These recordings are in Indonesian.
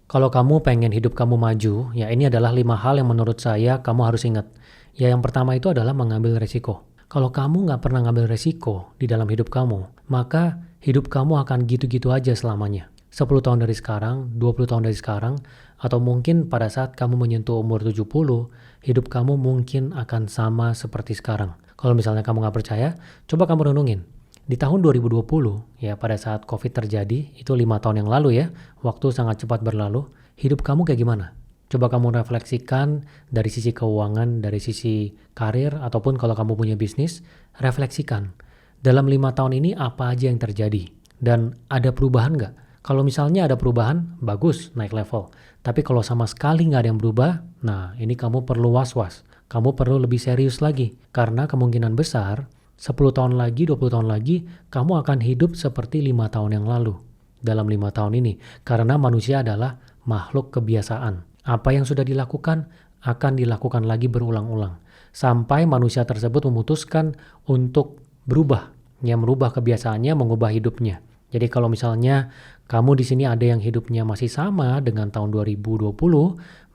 Kalau kamu pengen hidup kamu maju, ya ini adalah 5 hal yang menurut saya kamu harus ingat. Ya yang pertama itu adalah mengambil resiko. Kalau kamu nggak pernah ngambil resiko di dalam hidup kamu, maka hidup kamu akan gitu-gitu aja selamanya. 10 tahun dari sekarang, 20 tahun dari sekarang, atau mungkin pada saat kamu menyentuh umur 70, hidup kamu mungkin akan sama seperti sekarang. Kalau misalnya kamu nggak percaya, coba kamu renungin. Di tahun 2020, ya pada saat COVID terjadi, itu 5 tahun yang lalu ya, waktu sangat cepat berlalu, hidup kamu kayak gimana? Coba kamu refleksikan dari sisi keuangan, dari sisi karir, ataupun kalau kamu punya bisnis, refleksikan. Dalam 5 tahun ini apa aja yang terjadi? Dan ada perubahan nggak? Kalau misalnya ada perubahan, bagus, naik level. Tapi kalau sama sekali nggak ada yang berubah, nah ini kamu perlu was-was. Kamu perlu lebih serius lagi. Karena kemungkinan besar, 10 tahun lagi, 20 tahun lagi, kamu akan hidup seperti 5 tahun yang lalu. Dalam 5 tahun ini. Karena manusia adalah makhluk kebiasaan. Apa yang sudah dilakukan, akan dilakukan lagi berulang-ulang. Sampai manusia tersebut memutuskan untuk berubah. Ya, merubah kebiasaannya, mengubah hidupnya. Jadi kalau misalnya kamu di sini ada yang hidupnya masih sama dengan tahun 2020,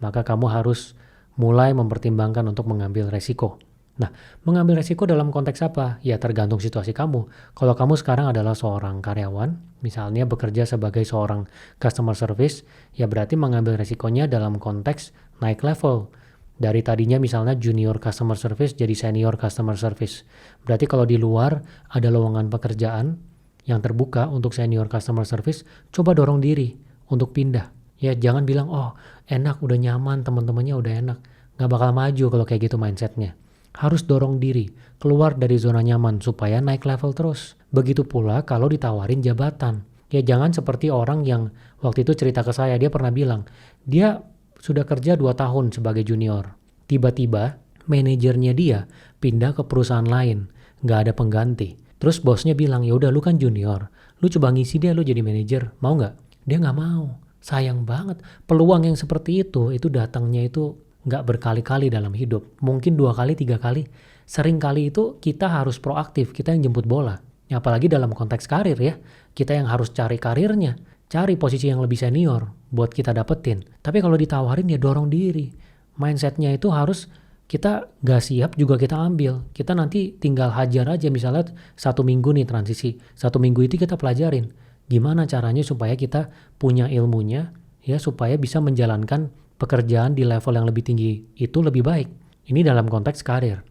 maka kamu harus mulai mempertimbangkan untuk mengambil resiko. Nah, mengambil resiko dalam konteks apa? Ya tergantung situasi kamu. Kalau kamu sekarang adalah seorang karyawan, misalnya bekerja sebagai seorang customer service, ya berarti mengambil resikonya dalam konteks naik level. Dari tadinya misalnya junior customer service jadi senior customer service. Berarti kalau di luar ada lowongan pekerjaan yang terbuka untuk senior customer service, coba dorong diri untuk pindah. Ya jangan bilang, oh enak, udah nyaman, teman-temannya udah enak. Nggak bakal maju kalau kayak gitu mindsetnya. Harus dorong diri, keluar dari zona nyaman supaya naik level terus. Begitu pula kalau ditawarin jabatan. Ya jangan seperti orang yang waktu itu cerita ke saya, dia pernah bilang, dia sudah kerja 2 tahun sebagai junior. Tiba-tiba manajernya dia pindah ke perusahaan lain, nggak ada pengganti. Terus bosnya bilang, ya udah lu kan junior, lu coba ngisi deh lu jadi manajer, mau nggak? Dia nggak mau. Sayang banget. Peluang yang seperti itu datangnya itu nggak berkali-kali dalam hidup. Mungkin 2 kali, 3 kali. Sering kali itu kita harus proaktif, kita yang jemput bola. Ya, apalagi dalam konteks karir ya. Kita yang harus cari karirnya, cari posisi yang lebih senior buat kita dapetin. Tapi kalau ditawarin ya dorong diri. Mindsetnya itu harus kita nggak siap juga kita ambil. Kita nanti tinggal hajar aja misalnya 1 minggu nih transisi. 1 minggu itu kita pelajarin. Gimana caranya supaya kita punya ilmunya ya supaya bisa menjalankan pekerjaan di level yang lebih tinggi itu lebih baik. Ini dalam konteks karir.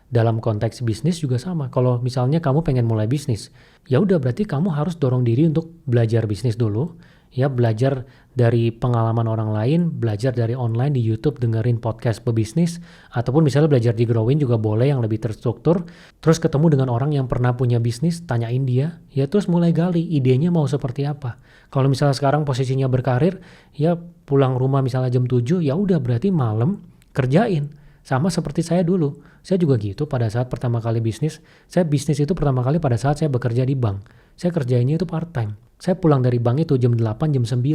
Dalam konteks bisnis juga sama. Kalau misalnya kamu pengen mulai bisnis, ya udah berarti kamu harus dorong diri untuk belajar bisnis dulu. Ya belajar dari pengalaman orang lain, belajar dari online di YouTube, dengerin podcast pebisnis, ataupun misalnya belajar di Growin juga boleh yang lebih terstruktur. Terus ketemu dengan orang yang pernah punya bisnis, tanyain dia, ya terus mulai gali idenya mau seperti apa. Kalau misalnya sekarang posisinya berkarir, ya pulang rumah misalnya jam 7, ya udah berarti malam kerjain. Sama seperti saya dulu. Saya juga gitu pada saat pertama kali bisnis. Saya bisnis itu pertama kali pada saat saya bekerja di bank. Saya kerjainnya itu part time. Saya pulang dari bank itu jam 8, jam 9.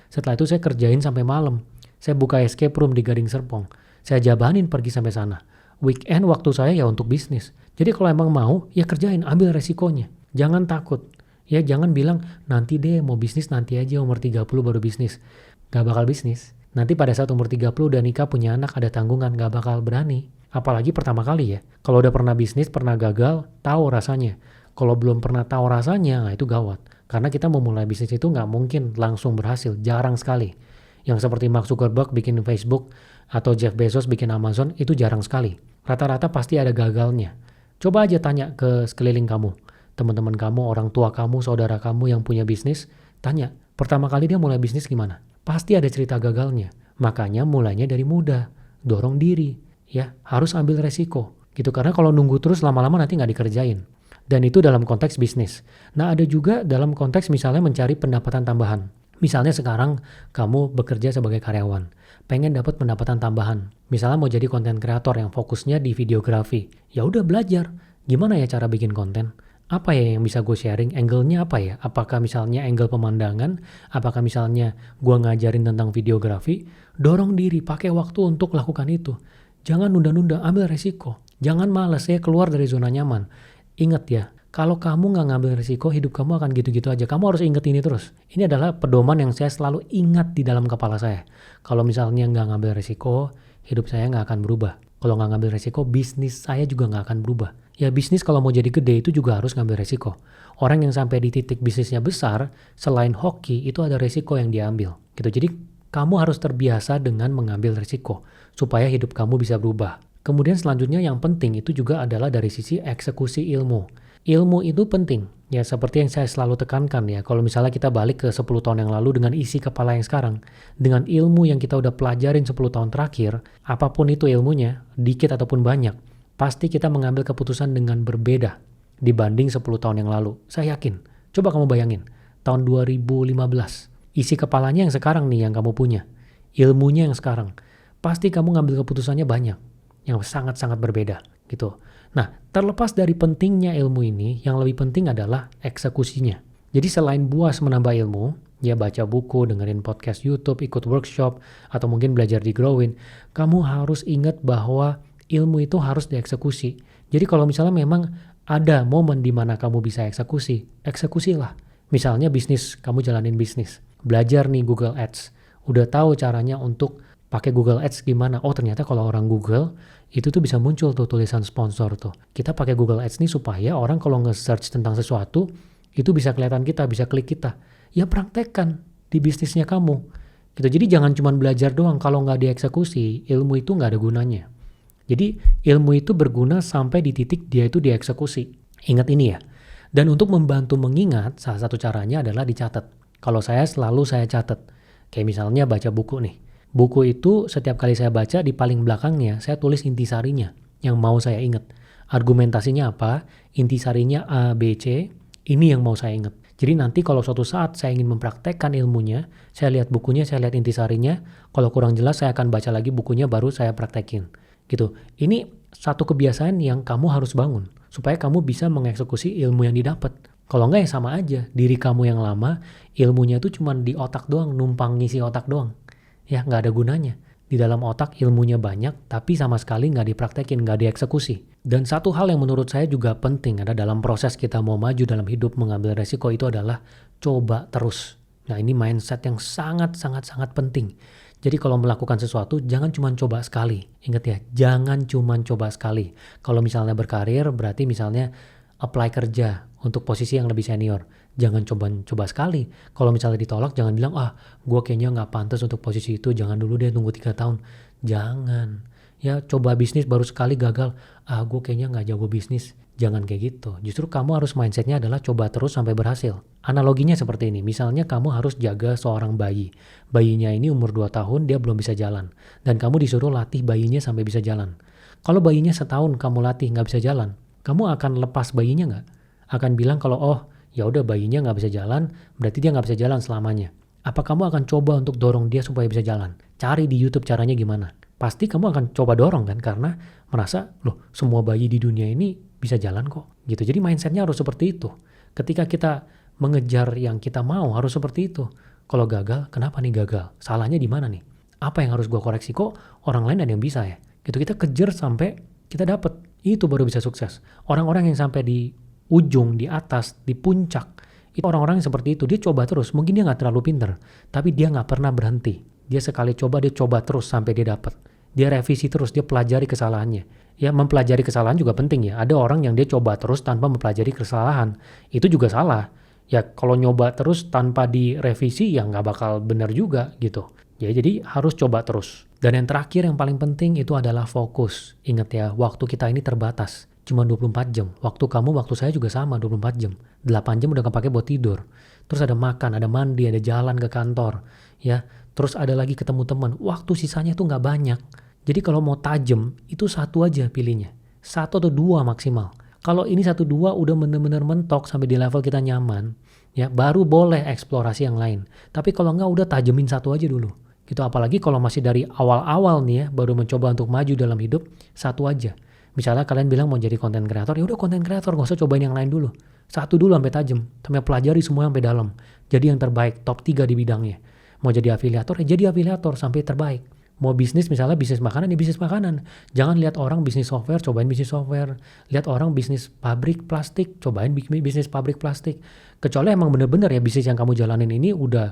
Setelah itu saya kerjain sampai malam. Saya buka escape room di Gading Serpong. Saya jabanin pergi sampai sana. Weekend waktu saya ya untuk bisnis. Jadi kalau emang mau, ya kerjain, ambil resikonya. Jangan takut. Ya jangan bilang, nanti deh mau bisnis nanti aja umur 30 baru bisnis. Gak bakal bisnis. Nanti pada saat umur 30 udah nikah punya anak ada tanggungan gak bakal berani. Apalagi pertama kali ya. Kalau udah pernah bisnis, pernah gagal, tahu rasanya. Kalau belum pernah tahu rasanya, nah itu gawat. Karena kita memulai bisnis itu nggak mungkin langsung berhasil, jarang sekali. Yang seperti Mark Zuckerberg bikin Facebook atau Jeff Bezos bikin Amazon itu jarang sekali. Rata-rata pasti ada gagalnya. Coba aja tanya ke sekeliling kamu, teman-teman kamu, orang tua kamu, saudara kamu yang punya bisnis, tanya, pertama kali dia mulai bisnis gimana? Pasti ada cerita gagalnya. Makanya mulainya dari muda, dorong diri, ya harus ambil resiko. Gitu karena kalau nunggu terus lama-lama nanti nggak dikerjain. Dan itu dalam konteks bisnis. Nah ada juga dalam konteks misalnya mencari pendapatan tambahan. Misalnya sekarang kamu bekerja sebagai karyawan, pengen dapat pendapatan tambahan. Misalnya mau jadi konten kreator yang fokusnya di videografi. Ya udah belajar, gimana ya cara bikin konten? Apa ya yang bisa gue sharing? Angle-nya apa ya? Apakah misalnya angle pemandangan? Apakah misalnya gue ngajarin tentang videografi? Dorong diri, pakai waktu untuk lakukan itu. Jangan nunda-nunda, ambil resiko. Jangan malas ya keluar dari zona nyaman. Ingat ya, Kalau kamu nggak ngambil risiko, hidup kamu akan gitu-gitu aja. Kamu harus ingat ini terus. Ini adalah pedoman yang saya selalu ingat di dalam kepala saya. Kalau misalnya nggak ngambil risiko, hidup saya nggak akan berubah. Kalau nggak ngambil risiko, bisnis saya juga nggak akan berubah. Ya bisnis kalau mau jadi gede itu juga harus ngambil risiko. Orang yang sampai di titik bisnisnya besar, selain hoki, itu ada risiko yang diambil. Gitu. Jadi kamu harus terbiasa dengan mengambil risiko, supaya hidup kamu bisa berubah. Kemudian selanjutnya yang penting itu juga adalah dari sisi eksekusi ilmu. Ilmu itu penting, ya seperti yang saya selalu tekankan ya, kalau misalnya kita balik ke 10 tahun yang lalu dengan isi kepala yang sekarang, dengan ilmu yang kita udah pelajarin 10 tahun terakhir, apapun itu ilmunya, dikit ataupun banyak, pasti kita mengambil keputusan dengan berbeda dibanding 10 tahun yang lalu. Saya yakin, coba kamu bayangin, tahun 2015, isi kepalanya yang sekarang nih yang kamu punya, ilmunya yang sekarang, pasti kamu ngambil keputusannya banyak, yang sangat-sangat berbeda gitu. Nah, terlepas dari pentingnya ilmu ini, yang lebih penting adalah eksekusinya. Jadi selain buas menambah ilmu, ya baca buku, dengerin podcast YouTube, ikut workshop, atau mungkin belajar di Growin, kamu harus ingat bahwa ilmu itu harus dieksekusi. Jadi kalau misalnya memang ada momen di mana kamu bisa eksekusi, eksekusilah. Misalnya bisnis, kamu jalanin bisnis. Belajar nih Google Ads. Udah tahu caranya untuk pakai Google Ads gimana? Oh ternyata kalau orang Google itu tuh bisa muncul tuh tulisan sponsor tuh. Kita pakai Google Ads nih supaya orang kalau nge-search tentang sesuatu itu bisa kelihatan kita, bisa klik kita. Ya praktekkan di bisnisnya kamu. Gitu. Jadi jangan cuma belajar doang, kalau nggak dieksekusi, ilmu itu nggak ada gunanya. Jadi ilmu itu berguna sampai di titik dia itu dieksekusi. Ingat ini ya. Dan untuk membantu mengingat, salah satu caranya adalah dicatat. Kalau saya selalu saya catat. Kayak misalnya baca buku nih. Buku itu setiap kali saya baca di paling belakangnya saya tulis intisarinya yang mau saya ingat. Argumentasinya apa, intisarinya A, B, C, ini yang mau saya ingat. Jadi nanti kalau suatu saat saya ingin mempraktekkan ilmunya, saya lihat bukunya, saya lihat intisarinya, kalau kurang jelas saya akan baca lagi bukunya baru saya praktekin. Gitu. Ini satu kebiasaan yang kamu harus bangun supaya kamu bisa mengeksekusi ilmu yang didapat. Kalau enggak ya sama aja, diri kamu yang lama, ilmunya itu cuma di otak doang, numpang ngisi otak doang. Ya nggak ada gunanya. Di dalam otak ilmunya banyak, tapi sama sekali nggak dipraktekin, nggak dieksekusi. Dan satu hal yang menurut saya juga penting ada dalam proses kita mau maju dalam hidup mengambil resiko itu adalah coba terus. Nah ini mindset yang sangat-sangat penting. Jadi kalau melakukan sesuatu jangan cuma coba sekali. Ingat ya, jangan cuma coba sekali. Kalau misalnya berkarir berarti misalnya apply kerja untuk posisi yang lebih senior. Jangan coba sekali. Kalau misalnya ditolak, jangan bilang, gue kayaknya nggak pantas untuk posisi itu. Jangan dulu deh, tunggu 3 tahun. Jangan. Ya, coba bisnis baru sekali gagal. Gue kayaknya nggak jago bisnis. Jangan kayak gitu. Justru kamu harus mindsetnya adalah coba terus sampai berhasil. Analoginya seperti ini. Misalnya kamu harus jaga seorang bayi. Bayinya ini umur 2 tahun, dia belum bisa jalan. Dan kamu disuruh latih bayinya sampai bisa jalan. Kalau bayinya setahun kamu latih nggak bisa jalan, kamu akan lepas bayinya nggak? Akan bilang kalau ya udah bayinya nggak bisa jalan, berarti dia nggak bisa jalan selamanya. Apa kamu akan coba untuk dorong dia supaya bisa jalan? Cari di YouTube caranya gimana. Pasti kamu akan coba dorong kan, karena merasa loh semua bayi di dunia ini bisa jalan kok. Gitu. Jadi mindsetnya harus seperti itu. Ketika kita mengejar yang kita mau harus seperti itu. Kalau gagal, kenapa nih gagal? Salahnya di mana nih? Apa yang harus gua koreksi? Kok orang lain ada yang bisa ya? Gitu kita kejar sampai kita dapat. Itu baru bisa sukses. Orang-orang yang sampai di ujung, di atas, di puncak, itu orang-orang yang seperti itu. Dia coba terus. Mungkin dia nggak terlalu pinter, tapi dia nggak pernah berhenti. Dia sekali coba, dia coba terus sampai dia dapat. Dia revisi terus, dia pelajari kesalahannya. Ya mempelajari kesalahan juga penting ya. Ada orang yang dia coba terus tanpa mempelajari kesalahan. Itu juga salah. Ya kalau nyoba terus tanpa direvisi ya nggak bakal benar juga gitu. Ya jadi harus coba terus. Dan yang terakhir yang paling penting itu adalah fokus. Ingat ya, waktu kita ini terbatas. Cuma 24 jam. Waktu kamu, waktu saya juga sama 24 jam. 8 jam udah kepake buat tidur. Terus ada makan, ada mandi, ada jalan ke kantor. Ya, terus ada lagi ketemu teman. Waktu sisanya tuh nggak banyak. Jadi kalau mau tajam, itu satu aja pilihnya. 1 atau 2 maksimal. Kalau ini 1-2 udah bener-bener mentok sampai di level kita nyaman, ya baru boleh eksplorasi yang lain. Tapi kalau nggak udah tajemin 1 aja dulu. Gitu, apalagi kalau masih dari awal-awal nih ya, baru mencoba untuk maju dalam hidup, 1 aja. Misalnya kalian bilang mau jadi content creator, ya udah content creator, nggak usah cobain yang lain dulu. 1 dulu sampai tajam, sampai pelajari semua sampai dalam. Jadi yang terbaik, top 3 di bidangnya. Mau jadi afiliator, ya jadi afiliator sampai terbaik. Mau bisnis misalnya bisnis makanan, ya bisnis makanan. Jangan lihat orang bisnis software, cobain bisnis software. Lihat orang bisnis pabrik plastik, cobain bisnis pabrik plastik. Kecuali emang bener-bener ya bisnis yang kamu jalanin ini udah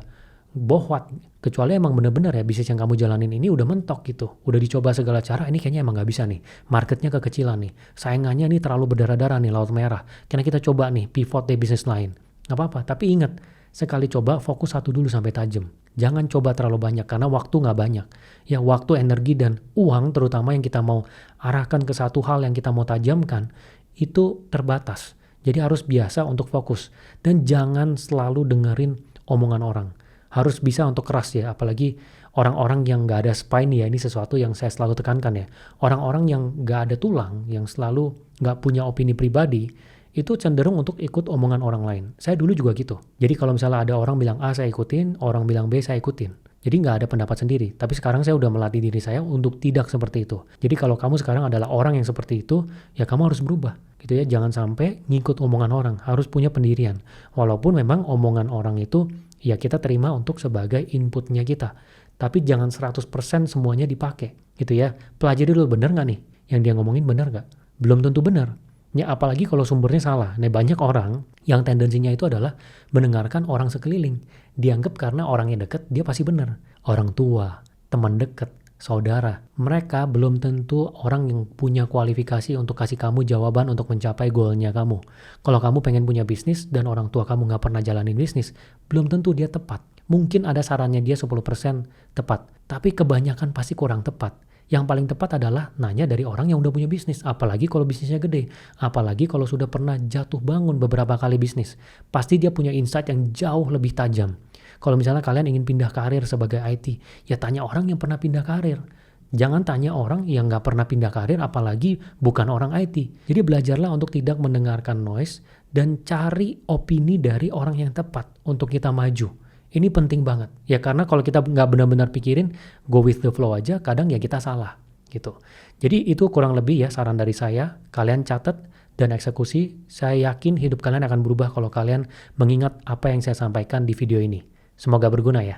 bohwat. Kecuali emang bener-bener ya bisnis yang kamu jalanin ini udah mentok gitu. Udah dicoba segala cara, ini kayaknya emang gak bisa nih. Marketnya kekecilan nih. Saingannya nih terlalu berdarah-darah nih, laut merah. Karena kita coba nih pivot deh bisnis lain. Gak apa-apa, tapi ingat, sekali coba fokus satu dulu sampai tajam. Jangan coba terlalu banyak karena waktu nggak banyak. Ya waktu, energi, dan uang terutama yang kita mau arahkan ke satu hal yang kita mau tajamkan itu terbatas. Jadi harus biasa untuk fokus. Dan jangan selalu dengerin omongan orang. Harus bisa untuk keras ya, apalagi orang-orang yang nggak ada spine ya, ini sesuatu yang saya selalu tekankan ya. Orang-orang yang nggak ada tulang, yang selalu nggak punya opini pribadi, itu cenderung untuk ikut omongan orang lain. Saya dulu juga gitu. Jadi kalau misalnya ada orang bilang A, saya ikutin, orang bilang B, saya ikutin. Jadi nggak ada pendapat sendiri. Tapi sekarang saya udah melatih diri saya untuk tidak seperti itu. Jadi kalau kamu sekarang adalah orang yang seperti itu, ya kamu harus berubah. Gitu ya, jangan sampai ngikut omongan orang. Harus punya pendirian. Walaupun memang omongan orang itu, ya kita terima untuk sebagai inputnya kita. Tapi jangan 100% semuanya dipakai. Gitu ya. Pelajari dulu, bener nggak nih? Yang dia ngomongin bener nggak? Belum tentu bener. Ya apalagi kalau sumbernya salah. Nah banyak orang yang tendensinya itu adalah mendengarkan orang sekeliling. Dianggap karena orangnya deket, dia pasti benar. Orang tua, teman deket, saudara. Mereka belum tentu orang yang punya kualifikasi untuk kasih kamu jawaban untuk mencapai goalnya kamu. Kalau kamu pengen punya bisnis dan orang tua kamu nggak pernah jalanin bisnis, belum tentu dia tepat. Mungkin ada sarannya dia 10% tepat, tapi kebanyakan pasti kurang tepat. Yang paling tepat adalah nanya dari orang yang udah punya bisnis. Apalagi kalau bisnisnya gede. Apalagi kalau sudah pernah jatuh bangun beberapa kali bisnis. Pasti dia punya insight yang jauh lebih tajam. Kalau misalnya kalian ingin pindah karir sebagai IT, ya tanya orang yang pernah pindah karir. Jangan tanya orang yang nggak pernah pindah karir, apalagi bukan orang IT. Jadi belajarlah untuk tidak mendengarkan noise dan cari opini dari orang yang tepat untuk kita maju. Ini penting banget. Ya karena kalau kita nggak benar-benar pikirin, go with the flow aja, kadang ya kita salah gitu. Jadi itu kurang lebih ya saran dari saya. Kalian catat dan eksekusi. Saya yakin hidup kalian akan berubah kalau kalian mengingat apa yang saya sampaikan di video ini. Semoga berguna ya.